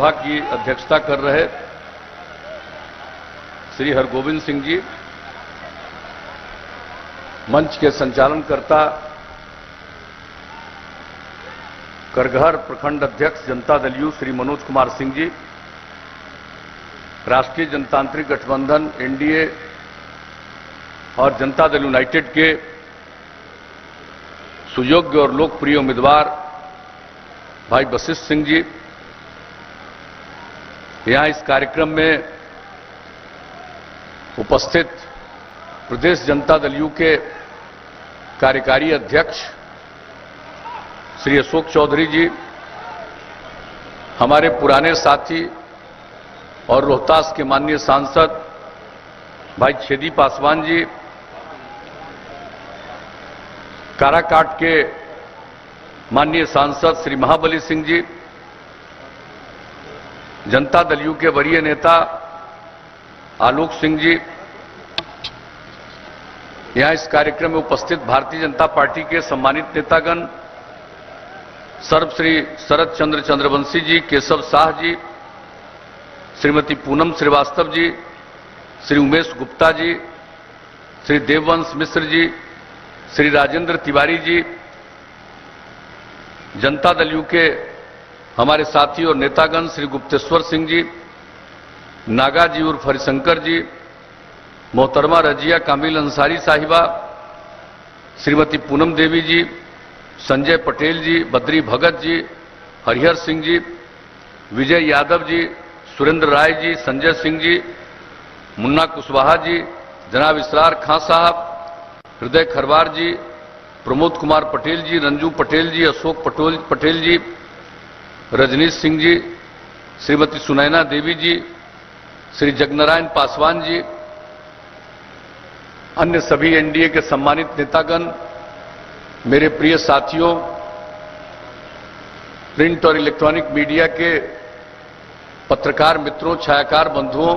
सभा की अध्यक्षता कर रहे श्री हरगोविंद सिंह जी, मंच के संचालनकर्ता करगहर प्रखंड अध्यक्ष जनता दल यू श्री मनोज कुमार सिंह जी, राष्ट्रीय जनतांत्रिक गठबंधन एनडीए और जनता दल यूनाइटेड के सुयोग्य और लोकप्रिय उम्मीदवार भाई वशिष्ठ सिंह जी, यहां इस कार्यक्रम में उपस्थित प्रदेश जनता दल यू के कार्यकारी अध्यक्ष श्री अशोक चौधरी जी, हमारे पुराने साथी और रोहतास के माननीय सांसद भाई छेदी पासवान जी, काराकाट के माननीय सांसद श्री महाबली सिंह जी, जनता दल यू के वरीय नेता आलोक सिंह जी, यहां इस कार्यक्रम में उपस्थित भारतीय जनता पार्टी के सम्मानित नेतागण सर्वश्री शरद चंद्र चंद्रवंशी जी, केशव शाह जी, श्रीमती पूनम श्रीवास्तव जी, श्री उमेश गुप्ता जी, श्री देववंश मिश्र जी, श्री राजेंद्र तिवारी जी, जनता दल यू के हमारे साथी और नेतागण श्री गुप्तेश्वर सिंह जी, नागा जी उर्फ हरिशंकर जी, मोहतरमा रजिया कामिल अंसारी साहिबा, श्रीमती पूनम देवी जी, संजय पटेल जी, बद्री भगत जी, हरिहर सिंह जी, विजय यादव जी, सुरेंद्र राय जी, संजय सिंह जी, मुन्ना कुशवाहा जी, जनाब इसरार खां साहब, हृदय खरवार जी, प्रमोद कुमार पटेल जी, रंजू पटेल जी, अशोक पटेल जी, रजनीश सिंह जी, श्रीमती सुनैना देवी जी, श्री जगनारायण पासवान जी, अन्य सभी एनडीए के सम्मानित नेतागण, मेरे प्रिय साथियों, प्रिंट और इलेक्ट्रॉनिक मीडिया के पत्रकार मित्रों, छायाकार बंधुओं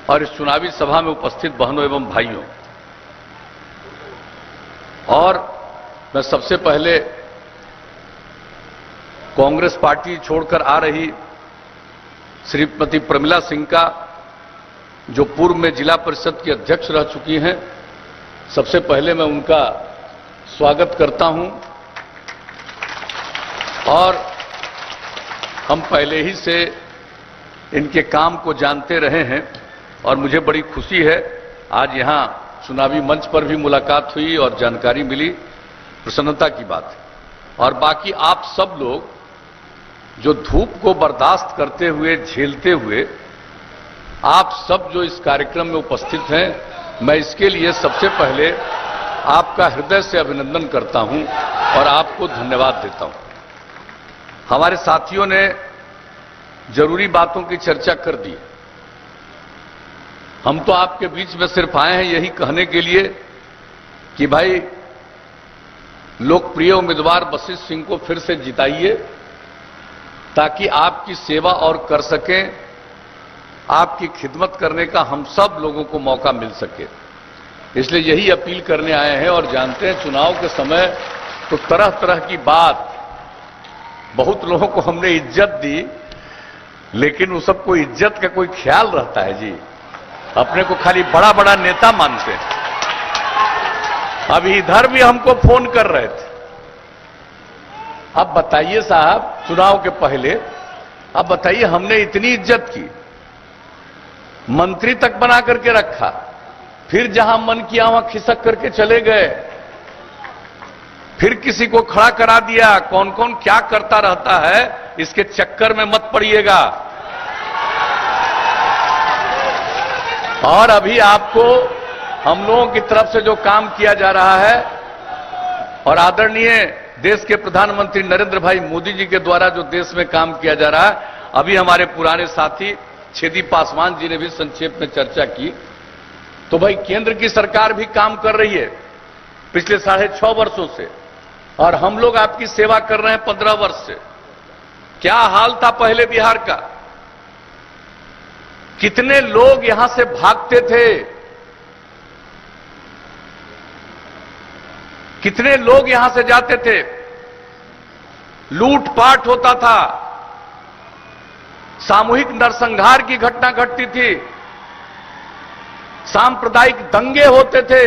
और इस चुनावी सभा में उपस्थित बहनों एवं भाइयों, और मैं सबसे पहले कांग्रेस पार्टी छोड़कर आ रही श्रीमती प्रमिला सिंह का, जो पूर्व में जिला परिषद की अध्यक्ष रह चुकी हैं, सबसे पहले मैं उनका स्वागत करता हूं। और हम पहले ही से इनके काम को जानते रहे हैं और मुझे बड़ी खुशी है आज यहां चुनावी मंच पर भी मुलाकात हुई और जानकारी मिली, प्रसन्नता की बात है। और बाकी आप सब लोग जो धूप को बर्दाश्त करते हुए, झेलते हुए आप सब जो इस कार्यक्रम में उपस्थित हैं, मैं इसके लिए सबसे पहले आपका हृदय से अभिनंदन करता हूं और आपको धन्यवाद देता हूं। हमारे साथियों ने जरूरी बातों की चर्चा कर दी। हम तो आपके बीच में सिर्फ आए हैं यही कहने के लिए कि भाई लोकप्रिय उम्मीदवार वशिष्ठ सिंह को फिर से जिताइए, ताकि आपकी सेवा और कर सकें, आपकी खिदमत करने का हम सब लोगों को मौका मिल सके। इसलिए यही अपील करने आए हैं। और जानते हैं चुनाव के समय तो तरह तरह की बात, बहुत लोगों को हमने इज्जत दी, लेकिन उस सबको इज्जत का कोई ख्याल रहता है जी, अपने को खाली बड़ा बड़ा नेता मानते हैं। अभी इधर भी हमको फोन कर रहे थे, अब बताइए साहब, चुनाव के पहले अब बताइए, हमने इतनी इज्जत की, मंत्री तक बना करके रखा, फिर जहां मन किया वहां खिसक करके चले गए, फिर किसी को खड़ा करा दिया। कौन कौन क्या करता रहता है, इसके चक्कर में मत पड़िएगा। और अभी आपको हम लोगों की तरफ से जो काम किया जा रहा है, और आदरणीय देश के प्रधानमंत्री नरेंद्र भाई मोदी जी के द्वारा जो देश में काम किया जा रहा है, अभी हमारे पुराने साथी छेदी पासवान जी ने भी संक्षेप में चर्चा की। तो भाई केंद्र की सरकार भी काम कर रही है पिछले 6.5 वर्षों से, और हम लोग आपकी सेवा कर रहे हैं 15 वर्ष से। क्या हाल था पहले बिहार का, कितने लोग यहां से भागते थे, कितने लोग यहां से जाते थे, लूटपाट होता था, सामूहिक नरसंहार की घटना घटती थी, सांप्रदायिक दंगे होते थे,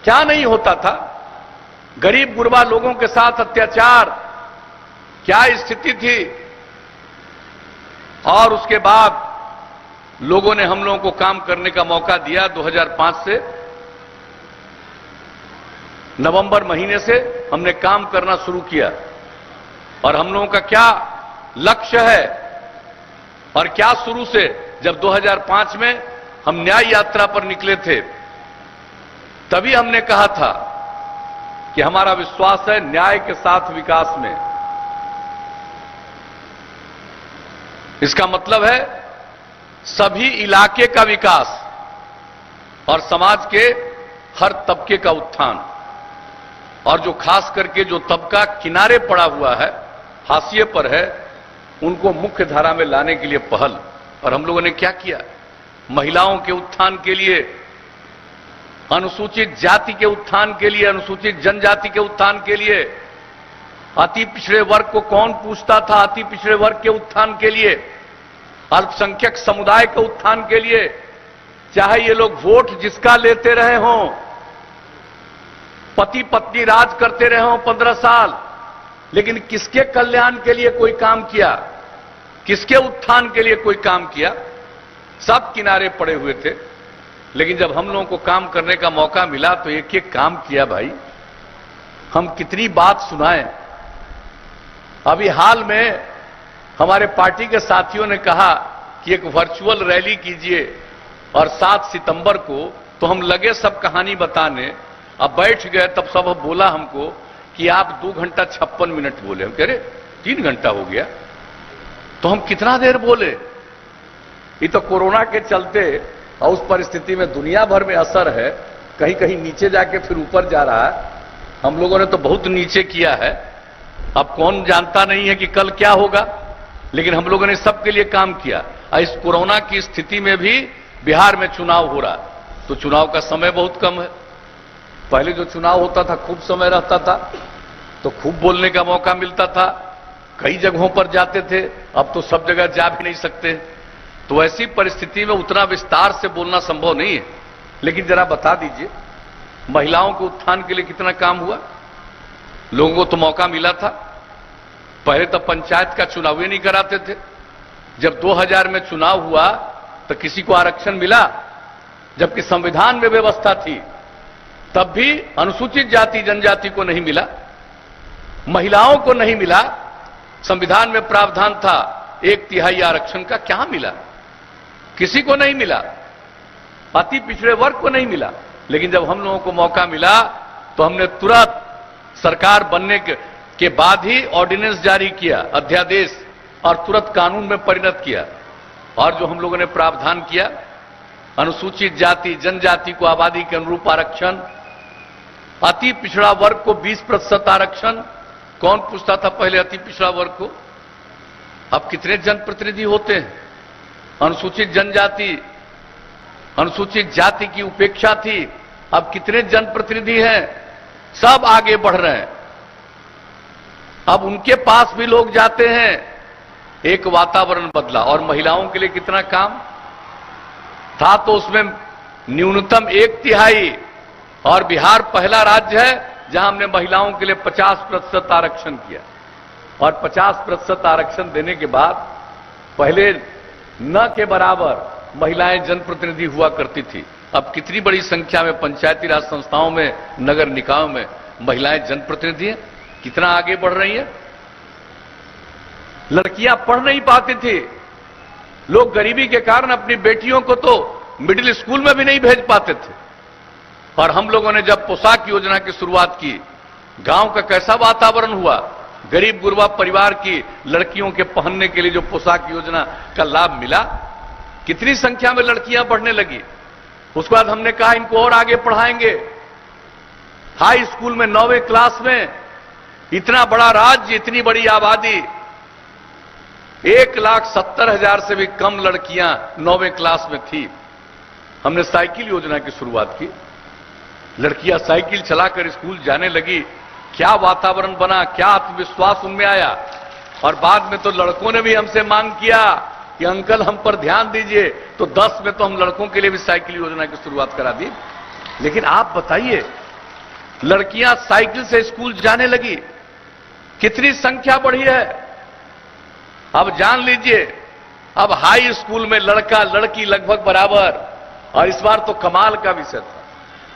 क्या नहीं होता था। गरीब गुरबा लोगों के साथ अत्याचार, क्या स्थिति थी। और उसके बाद लोगों ने हम लोगों को काम करने का मौका दिया। 2005 से नवंबर महीने से हमने काम करना शुरू किया। और हम लोगों का क्या लक्ष्य है और क्या शुरू से, जब 2005 में हम न्याय यात्रा पर निकले थे, तभी हमने कहा था कि हमारा विश्वास है न्याय के साथ विकास में। इसका मतलब है सभी इलाके का विकास और समाज के हर तबके का उत्थान। और जो खास करके जो तबका किनारे पड़ा हुआ है, हाशिए पर है, उनको मुख्य धारा में लाने के लिए पहल। और हम लोगों ने क्या किया? महिलाओं के उत्थान के लिए, अनुसूचित जाति के उत्थान के लिए, अनुसूचित जनजाति के उत्थान के लिए, अति पिछड़े वर्ग को कौन पूछता था, अति पिछड़े वर्ग के उत्थान के लिए, अल्पसंख्यक समुदाय के उत्थान के लिए, चाहे ये लोग वोट जिसका लेते रहे हों, पति पत्नी राज करते रहे हों 15 साल, लेकिन किसके कल्याण के लिए कोई काम किया, किसके उत्थान के लिए कोई काम किया? सब किनारे पड़े हुए थे। लेकिन जब हम लोगों को काम करने का मौका मिला तो एक एक काम किया। भाई, हम कितनी बात सुनाएं। अभी हाल में हमारे पार्टी के साथियों ने कहा कि एक वर्चुअल रैली कीजिए, और 7 सितंबर को तो हम लगे सब कहानी बताने। अब बैठ गए तब सब बोला हमको कि आप 2 घंटा 56 मिनट बोले। हम कह रहे 3 घंटा हो गया, तो हम कितना देर बोले? ये तो कोरोना के चलते और उस परिस्थिति में दुनिया भर में असर है, कहीं कहीं नीचे जाके फिर ऊपर जा रहा है। हम लोगों ने तो बहुत नीचे किया है। अब कौन जानता नहीं है कि कल क्या होगा, लेकिन हम लोगों ने सबके लिए काम किया। और इस कोरोना की स्थिति में भी बिहार में चुनाव हो रहा, तो चुनाव का समय बहुत कम है। पहले जो चुनाव होता था खूब समय रहता था, तो खूब बोलने का मौका मिलता था, कई जगहों पर जाते थे। अब तो सब जगह जा भी नहीं सकते, तो ऐसी परिस्थिति में उतना विस्तार से बोलना संभव नहीं है। लेकिन जरा बता दीजिए, महिलाओं के उत्थान के लिए कितना काम हुआ? लोगों को तो मौका मिला था। पहले तो पंचायत का चुनाव ही नहीं कराते थे। जब 2000 में चुनाव हुआ तो किसी को आरक्षण मिला, जबकि संविधान में व्यवस्था थी। तब भी अनुसूचित जाति जनजाति को नहीं मिला, महिलाओं को नहीं मिला। संविधान में प्रावधान था 1/3 आरक्षण का, क्या मिला? किसी को नहीं मिला, अति पिछड़े वर्ग को नहीं मिला। लेकिन जब हम लोगों को मौका मिला तो हमने तुरंत सरकार बनने के बाद ही ऑर्डिनेंस जारी किया, अध्यादेश, और तुरंत कानून में परिणत किया। और जो हम लोगों ने प्रावधान किया, अनुसूचित जाति जनजाति को आबादी के अनुरूप आरक्षण, अति पिछड़ा वर्ग को 20% आरक्षण। कौन पूछता था पहले अति पिछड़ा वर्ग को? अब कितने जनप्रतिनिधि होते हैं? अनुसूचित जनजाति, अनुसूचित जाति की उपेक्षा थी, अब कितने जनप्रतिनिधि हैं? सब आगे बढ़ रहे हैं। अब उनके पास भी लोग जाते हैं। एक वातावरण बदला। और महिलाओं के लिए कितना काम था, तो उसमें न्यूनतम 1/3। और बिहार पहला राज्य है जहां हमने महिलाओं के लिए 50% आरक्षण किया। और 50% आरक्षण देने के बाद पहले न के बराबर महिलाएं जनप्रतिनिधि हुआ करती थी। अब कितनी बड़ी संख्या में पंचायती राज संस्थाओं में, नगर निकायों में महिलाएं जनप्रतिनिधि हैं। कितना आगे बढ़ रही हैं। लड़कियां पढ़ नहीं पाती थी। लोग गरीबी के कारण अपनी बेटियों को तो मिडिल स्कूल में भी नहीं भेज पाते थे। और हम लोगों ने जब पोशाक योजना की शुरुआत की, गांव का कैसा वातावरण हुआ। गरीब गुरबा परिवार की लड़कियों के पहनने के लिए जो पोशाक योजना का लाभ मिला, कितनी संख्या में लड़कियां पढ़ने लगी। उसके बाद हमने कहा इनको और आगे पढ़ाएंगे। हाई स्कूल में 9वीं क्लास में, इतना बड़ा राज्य, इतनी बड़ी आबादी, 1,70,000 से भी कम लड़कियां 9वीं क्लास में थी। हमने साइकिल योजना की शुरुआत की। लड़कियां साइकिल चलाकर स्कूल जाने लगी। क्या वातावरण बना, क्या आत्मविश्वास उनमें आया। और बाद में तो लड़कों ने भी हमसे मांग किया कि अंकल हम पर ध्यान दीजिए, तो 10 में तो हम लड़कों के लिए भी साइकिल योजना की शुरुआत करा दी। लेकिन आप बताइए, लड़कियां साइकिल से स्कूल जाने लगी, कितनी संख्या बढ़ी है। अब जान लीजिए, अब हाई स्कूल में लड़का लड़की लगभग बराबर। और इस बार तो कमाल का विषय था,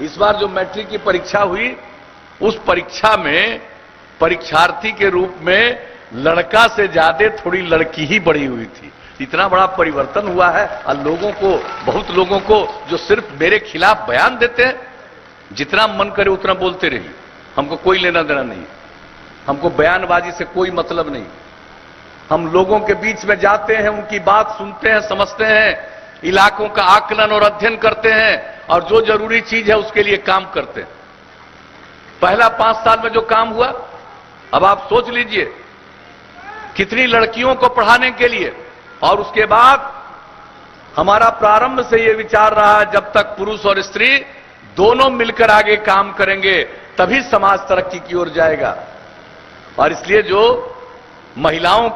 इस बार जो मैट्रिक की परीक्षा हुई, उस परीक्षा में परीक्षार्थी के रूप में लड़का से ज्यादा थोड़ी लड़की ही बढ़ी हुई थी। इतना बड़ा परिवर्तन हुआ है। और लोगों को, बहुत लोगों को जो सिर्फ मेरे खिलाफ बयान देते हैं, जितना मन करे उतना बोलते रहिए, हमको कोई लेना देना नहीं, हमको बयानबाजी से कोई मतलब नहीं। हम लोगों के बीच में जाते हैं, उनकी बात सुनते हैं, समझते हैं, इलाकों का आकलन और अध्ययन करते हैं, और जो जरूरी चीज है उसके लिए काम करते हैं। पहला 5 साल में जो काम हुआ, अब आप सोच लीजिए कितनी लड़कियों को पढ़ाने के लिए। और उसके बाद हमारा प्रारंभ से यह विचार रहा है, जब तक पुरुष और स्त्री दोनों मिलकर आगे काम करेंगे तभी समाज तरक्की की ओर जाएगा। और इसलिए जो महिलाओं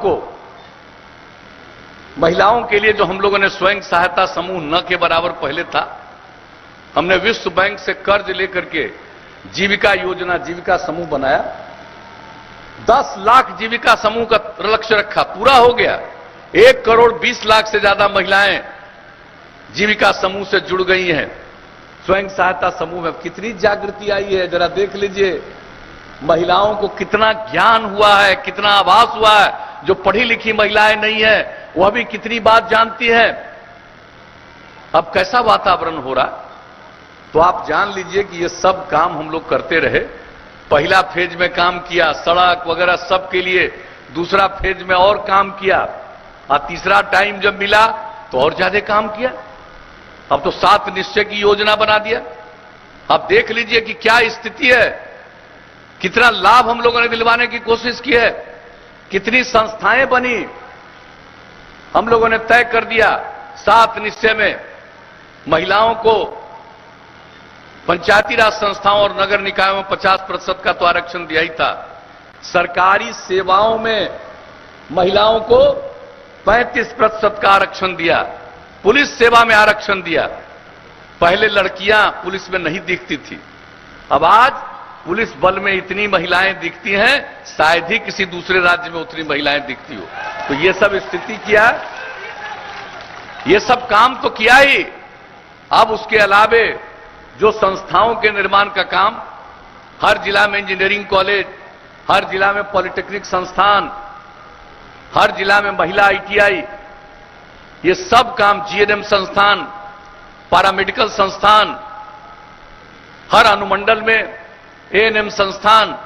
के लिए जो हम लोगों ने स्वयं सहायता समूह न के बराबर पहले था, हमने विश्व बैंक से कर्ज लेकर के जीविका योजना, जीविका समूह बनाया। 10 लाख जीविका समूह का लक्ष्य रखा, पूरा हो गया। 1 करोड़ 20 लाख से ज्यादा महिलाएं जीविका समूह से जुड़ गई हैं। स्वयं सहायता समूह में कितनी जागृति आई है, जरा देख लीजिए। महिलाओं को कितना ज्ञान हुआ है, कितना आभास हुआ है। जो पढ़ी लिखी महिलाएं नहीं है, वह भी कितनी बात जानती है। अब कैसा वातावरण हो रहा, तो आप जान लीजिए कि ये सब काम हम लोग करते रहे। पहला फेज में काम किया, सड़क वगैरह सब के लिए। दूसरा फेज में और काम किया, और तीसरा टाइम जब मिला तो और ज्यादा काम किया। अब तो 7 निश्चय की योजना बना दिया। अब देख लीजिए कि क्या स्थिति है, कितना लाभ हम लोगों ने दिलवाने की कोशिश की है, कितनी संस्थाएं बनी। हम लोगों ने तय कर दिया 7 निश्चय में महिलाओं को पंचायती राज संस्थाओं और नगर निकायों में 50% का तो आरक्षण दिया ही था। सरकारी सेवाओं में महिलाओं को 35% का आरक्षण दिया। पुलिस सेवा में आरक्षण दिया। पहले लड़कियां पुलिस में नहीं दिखती थी, अब आज पुलिस बल में इतनी महिलाएं दिखती हैं, शायद ही किसी दूसरे राज्य में उतनी महिलाएं दिखती हो। तो ये सब स्थिति किया, ये सब काम तो किया ही। अब उसके अलावे जो संस्थाओं के निर्माण का काम, हर जिला में इंजीनियरिंग कॉलेज, हर जिला में पॉलिटेक्निक संस्थान, हर जिला में महिला ITI, ये सब काम, GNM संस्थान, पैरामेडिकल संस्थान, हर अनुमंडल में ANM संस्थान,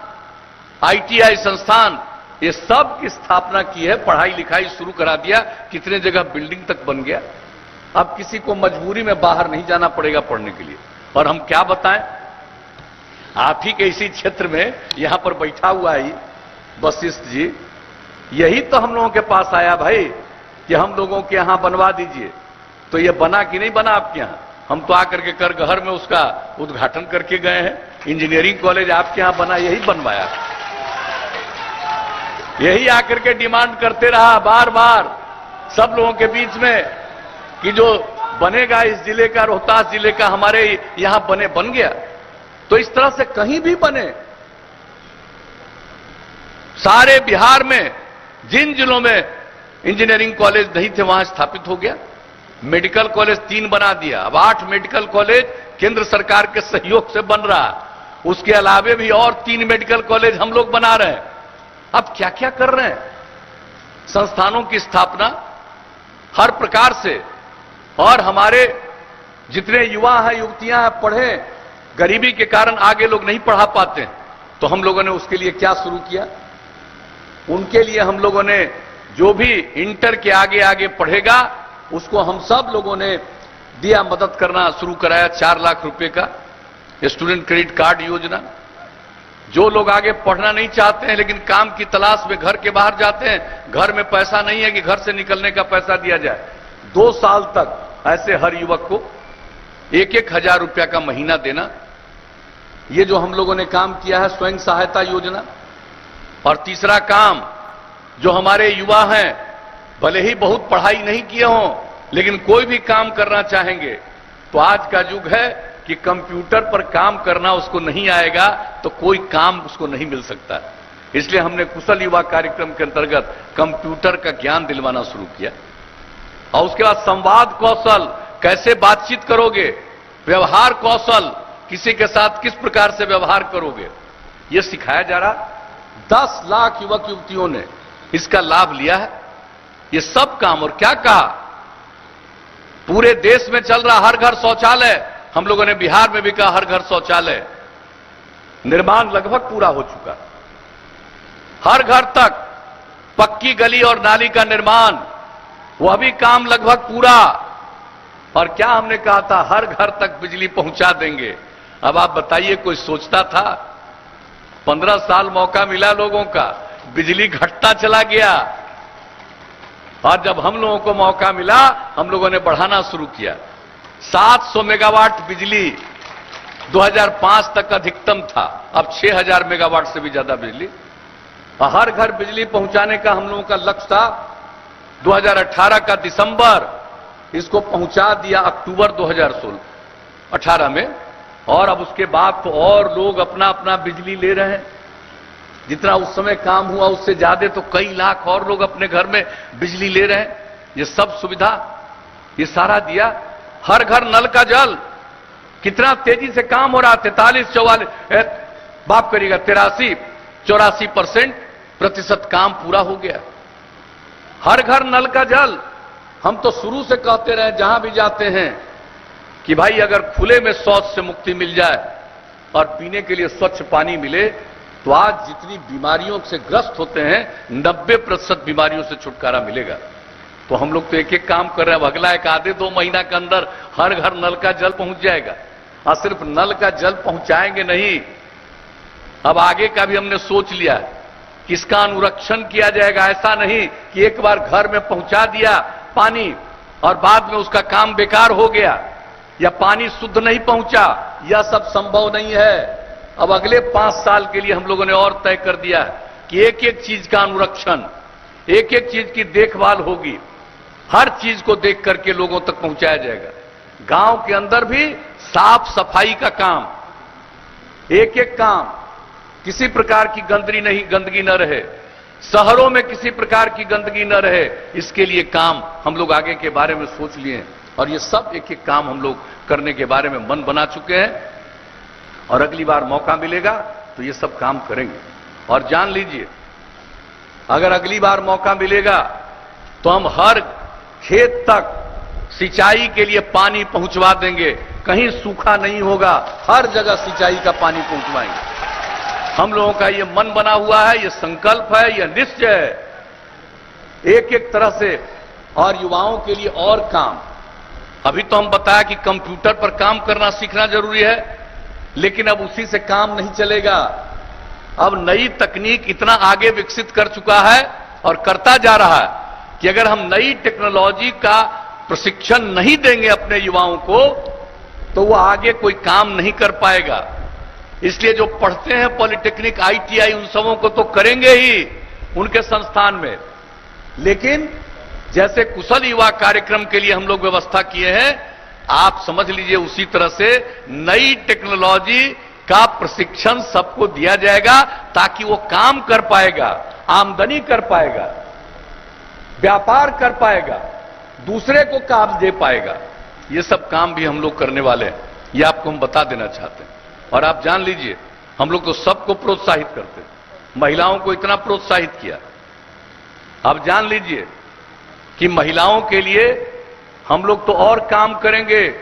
ITI संस्थान, ये सब की स्थापना की है। पढ़ाई लिखाई शुरू करा दिया, कितने जगह बिल्डिंग तक बन गया। अब किसी को मजबूरी में बाहर नहीं जाना पड़ेगा पढ़ने के लिए। और हम क्या बताएं, आप ही के इसी क्षेत्र में यहां पर बैठा हुआ है वशिष्ठ जी, यही तो हम लोगों के पास आया भाई कि हम लोगों के यहां बनवा दीजिए। तो ये बना कि नहीं बना आपके यहां? हम तो आकर के करगहर में उसका उद्घाटन करके गए हैं। इंजीनियरिंग कॉलेज आपके यहां बना, यही बनवाया, यही आकर के डिमांड करते रहा बार बार सब लोगों के बीच में कि जो बनेगा इस जिले का, रोहतास जिले का, हमारे यहां बन गया। तो इस तरह से कहीं भी बने, सारे बिहार में जिन जिलों में इंजीनियरिंग कॉलेज नहीं थे वहां स्थापित हो गया। मेडिकल कॉलेज 3 बना दिया, अब 8 मेडिकल कॉलेज केंद्र सरकार के सहयोग से बन रहा। उसके अलावे भी और 3 मेडिकल कॉलेज हम लोग बना रहे हैं। अब क्या क्या कर रहे हैं, संस्थानों की स्थापना हर प्रकार से। और हमारे जितने युवा हैं, युवतियां हैं, पढ़े, गरीबी के कारण आगे लोग नहीं पढ़ा पाते हैं, तो हम लोगों ने उसके लिए क्या शुरू किया, उनके लिए हम लोगों ने जो भी इंटर के आगे आगे पढ़ेगा उसको हम सब लोगों ने दिया, मदद करना शुरू कराया। 4 लाख रुपए का स्टूडेंट क्रेडिट कार्ड योजना। जो लोग आगे पढ़ना नहीं चाहते हैं लेकिन काम की तलाश में घर के बाहर जाते हैं, घर में पैसा नहीं है कि घर से निकलने का पैसा दिया जाए, 2 साल तक ऐसे हर युवक को 1-1 हजार रुपया का महीना देना। ये जो हम लोगों ने काम किया है स्वयं सहायता योजना। और तीसरा काम जो हमारे युवा हैं, भले ही बहुत पढ़ाई नहीं किए हों, लेकिन कोई भी काम करना चाहेंगे तो आज का युग है कि कंप्यूटर पर काम करना उसको नहीं आएगा तो कोई काम उसको नहीं मिल सकता। इसलिए हमने कुशल युवा कार्यक्रम के अंतर्गत कंप्यूटर का ज्ञान दिलवाना शुरू किया। और उसके बाद संवाद कौशल, कैसे बातचीत करोगे, व्यवहार कौशल, किसी के साथ किस प्रकार से व्यवहार करोगे, यह सिखाया जा रहा। 10 लाख युवक युवतियों ने इसका लाभ लिया है। ये सब काम, और क्या कहा, पूरे देश में चल रहा हर घर शौचालय, हम लोगों ने बिहार में भी कहा हर घर शौचालय, निर्माण लगभग पूरा हो चुका। हर घर तक पक्की गली और नाली का निर्माण, वह भी काम लगभग पूरा। और क्या हमने कहा था, हर घर तक बिजली पहुंचा देंगे। अब आप बताइए, कोई सोचता था? 15 साल मौका मिला लोगों का, बिजली घटता चला गया। और जब हम लोगों को मौका मिला, हम लोगों ने बढ़ाना शुरू किया। 700 मेगावाट बिजली 2005 तक अधिकतम था, अब 6000 मेगावाट से भी ज्यादा बिजली। हर घर बिजली पहुंचाने का हम लोगों का लक्ष्य था। 2018 का दिसंबर, इसको पहुंचा दिया अक्टूबर 2018 में। और अब उसके बाद तो और लोग अपना अपना बिजली ले रहे हैं। जितना उस समय काम हुआ उससे ज्यादा तो कई लाख और लोग अपने घर में बिजली ले रहे हैं। ये सब सुविधा, ये सारा दिया। हर घर नल का जल, कितना तेजी से काम हो रहा। 43-44 बाप करिएगा 83-84% काम पूरा हो गया। हर घर नल का जल। हम तो शुरू से कहते रहे, जहां भी जाते हैं, कि भाई अगर खुले में शौच से मुक्ति मिल जाए और पीने के लिए स्वच्छ पानी मिले तो आज जितनी बीमारियों से ग्रस्त होते हैं 90% बीमारियों से छुटकारा मिलेगा। तो हम लोग तो एक एक काम कर रहे हैं। अगला एक आधे 2 महीना के अंदर हर घर नल का जल पहुंच जाएगा। और सिर्फ नल का जल पहुंचाएंगे नहीं, अब आगे का भी हमने सोच लिया कि इसका अनुरक्षण किया जाएगा। ऐसा नहीं कि एक बार घर में पहुंचा दिया पानी और बाद में उसका काम बेकार हो गया या पानी शुद्ध नहीं पहुंचा। यह सब संभव नहीं है। अब अगले 5 साल के लिए हम लोगों ने और तय कर दिया कि एक एक चीज का अनुरक्षण, एक एक चीज की देखभाल होगी। हर चीज को देख करके लोगों तक पहुंचाया जाएगा। गांव के अंदर भी साफ सफाई का काम, एक एक काम, किसी प्रकार की गंदगी न रहे। शहरों में किसी प्रकार की गंदगी न रहे, इसके लिए काम हम लोग आगे के बारे में सोच लिए हैं। और ये सब एक एक काम हम लोग करने के बारे में मन बना चुके हैं। और अगली बार मौका मिलेगा तो ये सब काम करेंगे। और जान लीजिए, अगर अगली बार मौका मिलेगा तो हम हर खेत तक सिंचाई के लिए पानी पहुंचवा देंगे। कहीं सूखा नहीं होगा, हर जगह सिंचाई का पानी पहुंचवाएंगे। हम लोगों का ये मन बना हुआ है, ये संकल्प है, ये निश्चय है, एक एक तरह से। और युवाओं के लिए और काम, अभी तो हम बताया कि कंप्यूटर पर काम करना सीखना जरूरी है, लेकिन अब उसी से काम नहीं चलेगा। अब नई तकनीक इतना आगे विकसित कर चुका है और करता जा रहा है कि अगर हम नई टेक्नोलॉजी का प्रशिक्षण नहीं देंगे अपने युवाओं को तो वो आगे कोई काम नहीं कर पाएगा। इसलिए जो पढ़ते हैं पॉलिटेक्निक, ITI, उन सबों को तो करेंगे ही उनके संस्थान में, लेकिन जैसे कुशल युवा कार्यक्रम के लिए हम लोग व्यवस्था किए हैं, आप समझ लीजिए उसी तरह से नई टेक्नोलॉजी का प्रशिक्षण सबको दिया जाएगा ताकि वो काम कर पाएगा, आमदनी कर पाएगा, व्यापार कर पाएगा, दूसरे को काम दे पाएगा। ये सब काम भी हम लोग करने वाले हैं, ये आपको हम बता देना चाहते हैं। और आप जान लीजिए, हम लोग तो सबको प्रोत्साहित करते हैं, महिलाओं को इतना प्रोत्साहित किया। आप जान लीजिए कि महिलाओं के लिए हम लोग तो और काम करेंगे।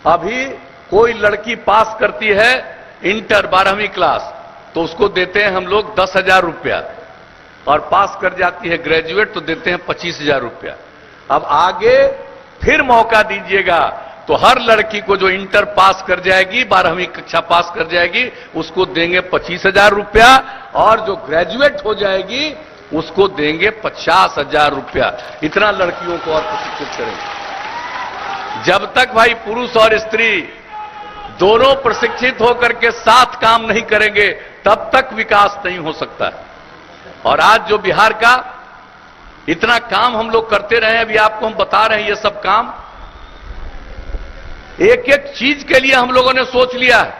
अभी कोई लड़की पास करती है इंटर 12वीं क्लास तो उसको देते हैं हम लोग 10,000 रुपया, और पास कर जाती है ग्रेजुएट तो देते हैं 25,000 रुपया। अब आगे फिर मौका दीजिएगा तो हर लड़की को जो इंटर पास कर जाएगी, 12वीं कक्षा पास कर जाएगी, उसको देंगे 25,000 रुपया, और जो ग्रेजुएट हो जाएगी उसको देंगे 50,000 रुपया। इतना लड़कियों को और प्रशिक्षित करेंगे। जब तक भाई पुरुष और स्त्री दोनों प्रशिक्षित होकर के साथ काम नहीं करेंगे तब तक विकास नहीं हो सकता है। और आज जो बिहार का इतना काम हम लोग करते रहे, अभी आपको हम बता रहे हैं ये सब काम, एक एक चीज के लिए हम लोगों ने सोच लिया है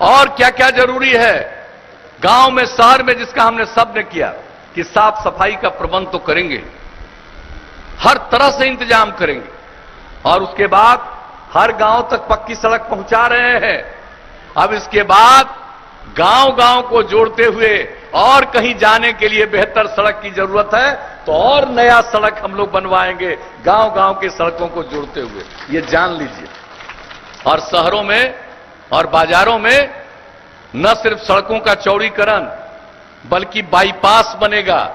और क्या क्या जरूरी है। गांव में, शहर में, जिसका हमने सबने किया कि साफ सफाई का प्रबंध तो करेंगे, हर तरह से इंतजाम करेंगे, और उसके बाद हर गांव तक पक्की सड़क पहुंचा रहे हैं। अब इसके बाद गांव गांव को जोड़ते हुए और कहीं जाने के लिए बेहतर सड़क की जरूरत है तो और नया सड़क हम लोग बनवाएंगे, गांव गांव की सड़कों को जोड़ते हुए, ये जान लीजिए। और शहरों में और बाजारों में न सिर्फ सड़कों का चौड़ीकरण बल्कि बाईपास बनेगा,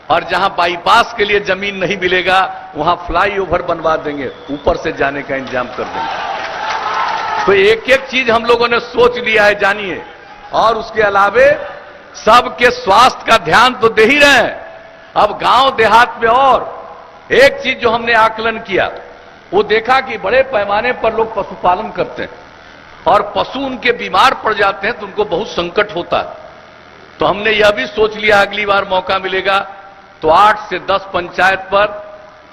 और जहां बाईपास के लिए जमीन नहीं मिलेगा वहां फ्लाईओवर बनवा देंगे, ऊपर से जाने का इंतजाम कर देंगे। तो एक एक चीज हम लोगों ने सोच लिया है, जानिए। और उसके अलावे सबके स्वास्थ्य का ध्यान तो दे ही रहे हैं। अब गांव देहात में और एक चीज जो हमने आकलन किया, वो देखा कि बड़े पैमाने पर लोग पशुपालन करते हैं और पशु उनके बीमार पड़ जाते हैं तो उनको बहुत संकट होता है। तो हमने यह भी सोच लिया अगली बार मौका मिलेगा तो 8 से 10 पंचायत पर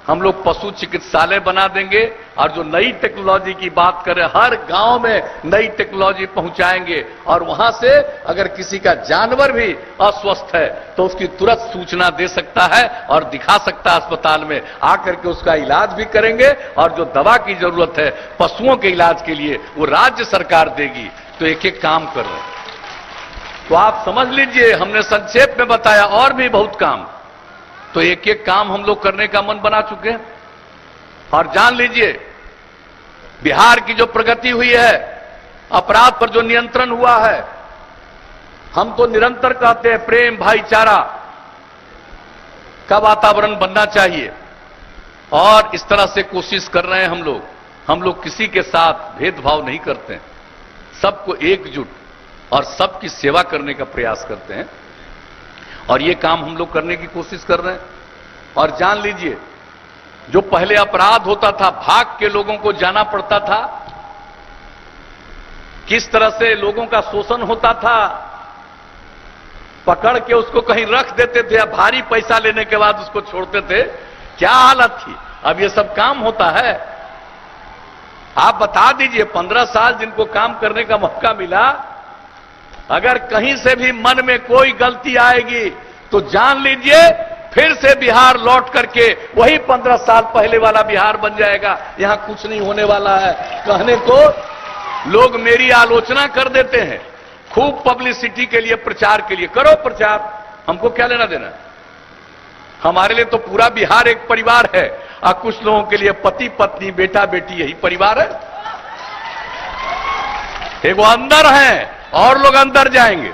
हम लोग पशु चिकित्सालय बना देंगे, और जो नई टेक्नोलॉजी की बात करें, हर गांव में नई टेक्नोलॉजी पहुंचाएंगे, और वहां से अगर किसी का जानवर भी अस्वस्थ है तो उसकी तुरंत सूचना दे सकता है और दिखा सकता है अस्पताल में, आकर के उसका इलाज भी करेंगे, और जो दवा की जरूरत है पशुओं के इलाज के लिए वो राज्य सरकार देगी। तो एक एक काम कर रहे हैं। तो आप समझ लीजिए, हमने संक्षेप में बताया, और भी बहुत काम। तो एक एक काम हम लोग करने का मन बना चुके हैं। और जान लीजिए, बिहार की जो प्रगति हुई है, अपराध पर जो नियंत्रण हुआ है, हम तो निरंतर कहते हैं प्रेम भाईचारा का वातावरण बनना चाहिए, और इस तरह से कोशिश कर रहे हैं हम लोग किसी के साथ भेदभाव नहीं करते हैं, सबको एकजुट और सबकी सेवा करने का प्रयास करते हैं, और ये काम हम लोग करने की कोशिश कर रहे हैं। और जान लीजिए, जो पहले अपराध होता था, भाग के लोगों को जाना पड़ता था, किस तरह से लोगों का शोषण होता था, पकड़ के उसको कहीं रख देते थे या भारी पैसा लेने के बाद उसको छोड़ते थे, क्या हालत थी। अब ये सब काम होता है। आप बता दीजिए, 15 साल जिनको काम करने का मौका मिला, अगर कहीं से भी मन में कोई गलती आएगी तो जान लीजिए फिर से बिहार लौट करके वही 15 साल पहले वाला बिहार बन जाएगा। यहां कुछ नहीं होने वाला है। कहने को लोग मेरी आलोचना कर देते हैं, खूब पब्लिसिटी के लिए, प्रचार के लिए, करो प्रचार, हमको क्या लेना देना। हमारे लिए तो पूरा बिहार एक परिवार है, और कुछ लोगों के लिए पति पत्नी बेटा बेटी यही परिवार है। एक वो अंदर है और लोग अंदर जाएंगे।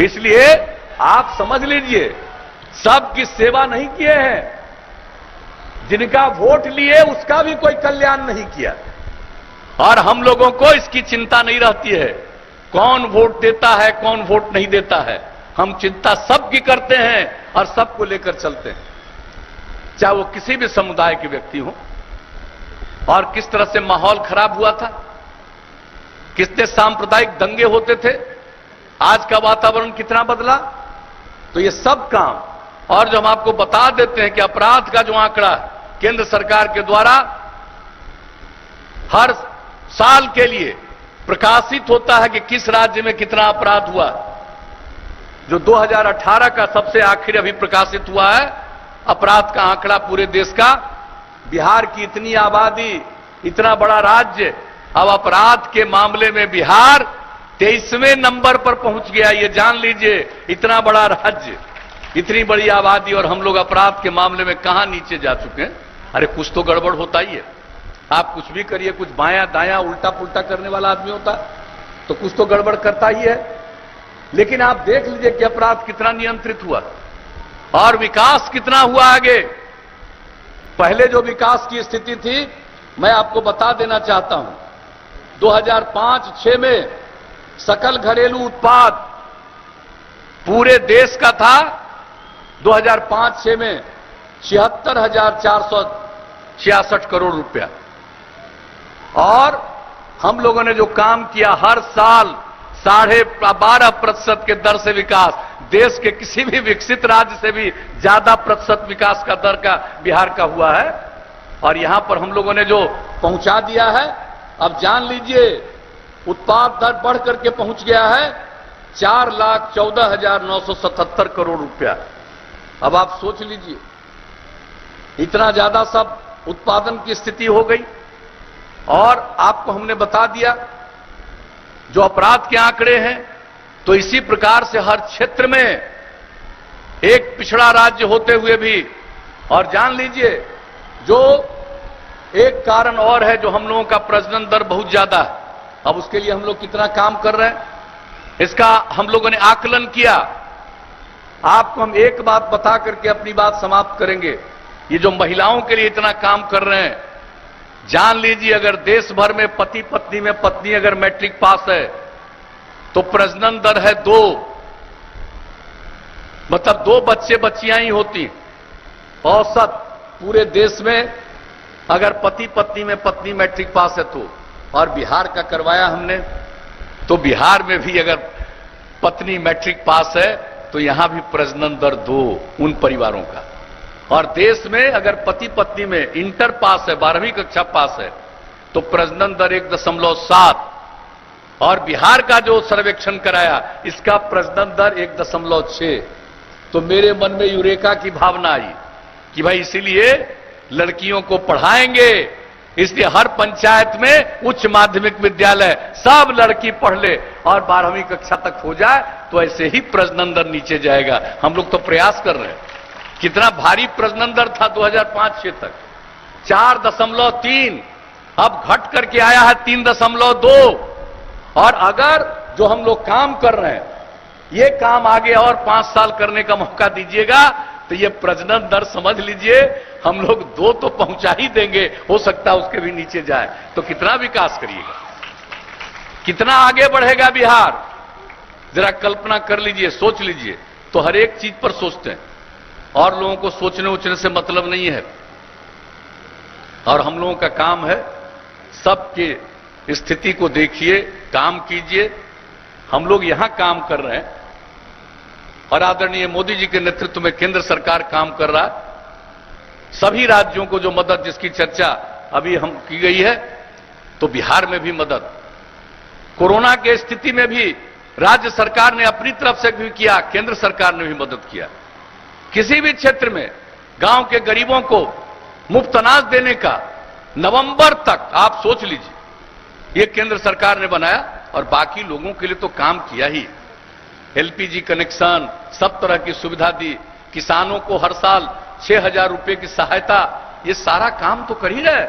इसलिए आप समझ लीजिए, सबकी सेवा नहीं किए हैं, जिनका वोट लिए उसका भी कोई कल्याण नहीं किया, और हम लोगों को इसकी चिंता नहीं रहती है कौन वोट देता है कौन वोट नहीं देता है। हम चिंता सबकी करते हैं और सबको लेकर चलते हैं, चाहे वो किसी भी समुदाय के व्यक्ति हो। और किस तरह से माहौल खराब हुआ था, कितने सांप्रदायिक दंगे होते थे, आज का वातावरण कितना बदला। तो ये सब काम, और जो हम आपको बता देते हैं कि अपराध का जो आंकड़ा केंद्र सरकार के द्वारा हर साल के लिए प्रकाशित होता है कि किस राज्य में कितना अपराध हुआ, जो 2018 का सबसे आखिर अभी प्रकाशित हुआ है अपराध का आंकड़ा पूरे देश का। बिहार की इतनी आबादी, इतना बड़ा राज्य, अब अपराध के मामले में बिहार 23वें नंबर पर पहुंच गया। ये जान लीजिए, इतना बड़ा राज्य, इतनी बड़ी आबादी, और हम लोग अपराध के मामले में कहां नीचे जा चुके हैं। अरे कुछ तो गड़बड़ होता ही है। आप कुछ भी करिए, कुछ बायां दायां उल्टा पुल्टा करने वाला आदमी होता तो कुछ तो गड़बड़ करता ही है। लेकिन आप देख लीजिए कि अपराध कितना नियंत्रित हुआ और विकास कितना हुआ आगे। पहले जो विकास की स्थिति थी, मैं आपको बता देना चाहता हूं, 2005-6 में सकल घरेलू उत्पाद पूरे देश का था 2005-6 में 76,466 करोड़ रुपया। और हम लोगों ने जो काम किया, हर साल 12.5% के दर से विकास, देश के किसी भी विकसित राज्य से भी ज्यादा प्रतिशत विकास का दर का बिहार का हुआ है। और यहां पर हम लोगों ने जो पहुंचा दिया है, अब जान लीजिए उत्पाद दर बढ़ करके पहुंच गया है 4,14,977 करोड़ रुपया। अब आप सोच लीजिए, इतना ज्यादा सब उत्पादन की स्थिति हो गई। और आपको हमने बता दिया जो अपराध के आंकड़े हैं, तो इसी प्रकार से हर क्षेत्र में एक पिछड़ा राज्य होते हुए भी, और जान लीजिए जो एक कारण और है, जो हम लोगों का प्रजनन दर बहुत ज्यादा है। अब उसके लिए हम लोग कितना काम कर रहे हैं, इसका हम लोगों ने आकलन किया। आपको हम एक बात बता करके अपनी बात समाप्त करेंगे। ये जो महिलाओं के लिए इतना काम कर रहे हैं, जान लीजिए अगर देश भर में पति पत्नी में पत्नी अगर मैट्रिक पास है तो प्रजनन दर है 2, मतलब 2 बच्चे बच्चियां ही होती हैं औसत पूरे देश में, अगर पति पत्नी में पत्नी मैट्रिक पास है तो। और बिहार का करवाया हमने, तो बिहार में भी अगर पत्नी मैट्रिक पास है तो यहां भी प्रजनन दर 2 उन परिवारों का। और देश में अगर पति पत्नी में इंटर पास है, 12वीं कक्षा पास है, तो प्रजनन दर 1.7। और बिहार का जो सर्वेक्षण कराया, इसका प्रजनन दर 1.6। तो मेरे मन में यूरेका की भावना आई कि भाई इसीलिए लड़कियों को पढ़ाएंगे, इसलिए हर पंचायत में उच्च माध्यमिक विद्यालय सब लड़की पढ़ ले और 12वीं कक्षा तक हो जाए, तो ऐसे ही प्रजनन दर नीचे जाएगा। हम लोग तो प्रयास कर रहे हैं। कितना भारी प्रजनन दर था 2005-6 तक, 4.3, अब घट करके आया है 3.2। और अगर जो हम लोग काम कर रहे हैं, ये काम आगे और 5 साल करने का मौका दीजिएगा, तो ये प्रजनन दर समझ लीजिए हम लोग 2 तो पहुंचा ही देंगे, हो सकता है उसके भी नीचे जाए। तो कितना विकास करिएगा, कितना आगे बढ़ेगा बिहार, जरा कल्पना कर लीजिए, सोच लीजिए। तो हर एक चीज पर सोचते हैं और लोगों को सोचने उचने से मतलब नहीं है। और हम लोगों का काम है सबके स्थिति को देखिए, काम कीजिए। हम लोग यहां काम कर रहे हैं और आदरणीय मोदी जी के नेतृत्व में केंद्र सरकार काम कर रहा है। सभी राज्यों को जो मदद जिसकी चर्चा अभी हम की गई है, तो बिहार में भी मदद, कोरोना के स्थिति में भी राज्य सरकार ने अपनी तरफ से भी किया, केंद्र सरकार ने भी मदद किया। किसी भी क्षेत्र में गांव के गरीबों को मुफ्त अनाज देने का नवंबर तक आप सोच लीजिए, ये केंद्र सरकार ने बनाया और बाकी लोगों के लिए तो काम किया ही। एलपीजी कनेक्शन, सब तरह की सुविधा दी, किसानों को हर साल 6,000 रुपए की सहायता, ये सारा काम तो कर ही रहे।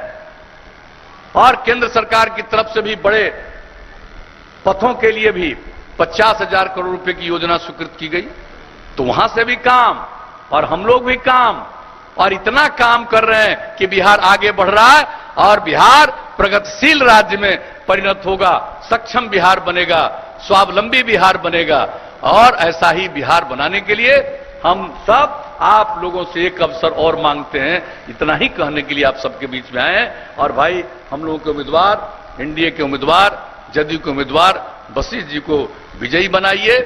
और केंद्र सरकार की तरफ से भी बड़े पथों के लिए भी 50,000 करोड़ रुपए की योजना स्वीकृत की गई। तो वहां से भी काम और हम लोग भी काम, और इतना काम कर रहे हैं कि बिहार आगे बढ़ रहा है और बिहार प्रगतिशील राज्य में परिणत होगा, सक्षम बिहार बनेगा, स्वावलंबी बिहार बनेगा। और ऐसा ही बिहार बनाने के लिए हम सब आप लोगों से एक अवसर और मांगते हैं। इतना ही कहने के लिए आप सबके बीच में आए हैं। और भाई हम लोगों के उम्मीदवार, एनडीए के उम्मीदवार, जदयू के उम्मीदवार वशिष्ठ जी को विजयी बनाइए।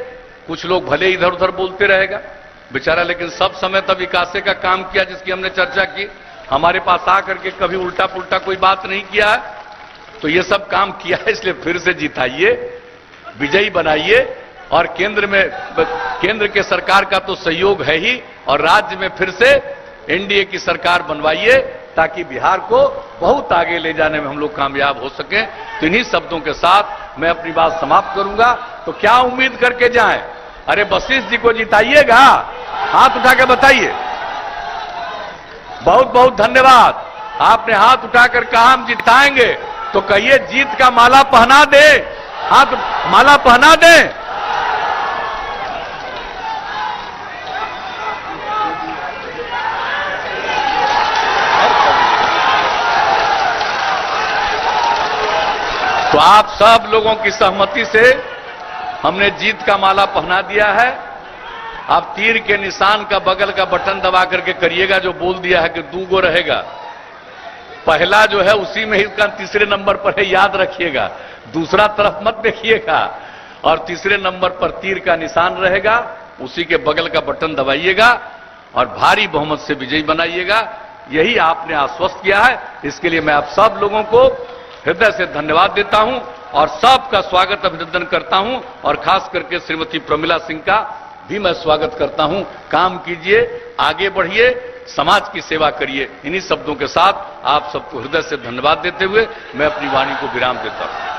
कुछ लोग भले इधर उधर बोलते रहेगा बेचारा, लेकिन सब समय तब विकासे का काम किया जिसकी हमने चर्चा की। हमारे पास आकर के कभी उल्टा पुल्टा कोई बात नहीं किया है, तो ये सब काम किया है, इसलिए फिर से जिताइए, विजयी बनाइए। और केंद्र के सरकार का तो सहयोग है ही, और राज्य में फिर से एनडीए की सरकार बनवाइए, ताकि बिहार को बहुत आगे ले जाने में हम लोग कामयाब हो सकें। तो इन्हीं शब्दों के साथ मैं अपनी बात समाप्त करूंगा। तो क्या उम्मीद करके जाएं? अरे वशिष्ठ जी को जिताइएगा, हाथ उठा के बताइए। बहुत बहुत धन्यवाद। आपने हाथ उठाकर कहा हम जिताएंगे, तो कहिए जीत का माला पहना दे, हाथ माला पहना दे। तो आप सब लोगों की सहमति से हमने जीत का माला पहना दिया है। आप तीर के निशान का बगल का बटन दबा करके करिएगा, जो बोल दिया है कि 2 गो रहेगा। पहला जो है उसी में ही इसका तीसरे नंबर पर है, याद रखिएगा, दूसरा तरफ मत देखिएगा। और तीसरे नंबर पर तीर का निशान रहेगा, उसी के बगल का बटन दबाइएगा और भारी बहुमत से विजयी बनाइएगा। यही आपने आश्वस्त किया है, इसके लिए मैं आप सब लोगों को हृदय से धन्यवाद देता हूं और सबका स्वागत अभिनंदन करता हूं और खास करके श्रीमती प्रमिला सिंह का भी मैं स्वागत करता हूं। काम कीजिए, आगे बढ़िए, समाज की सेवा करिए। इन्हीं शब्दों के साथ आप सबको हृदय से धन्यवाद देते हुए मैं अपनी वाणी को विराम देता हूं।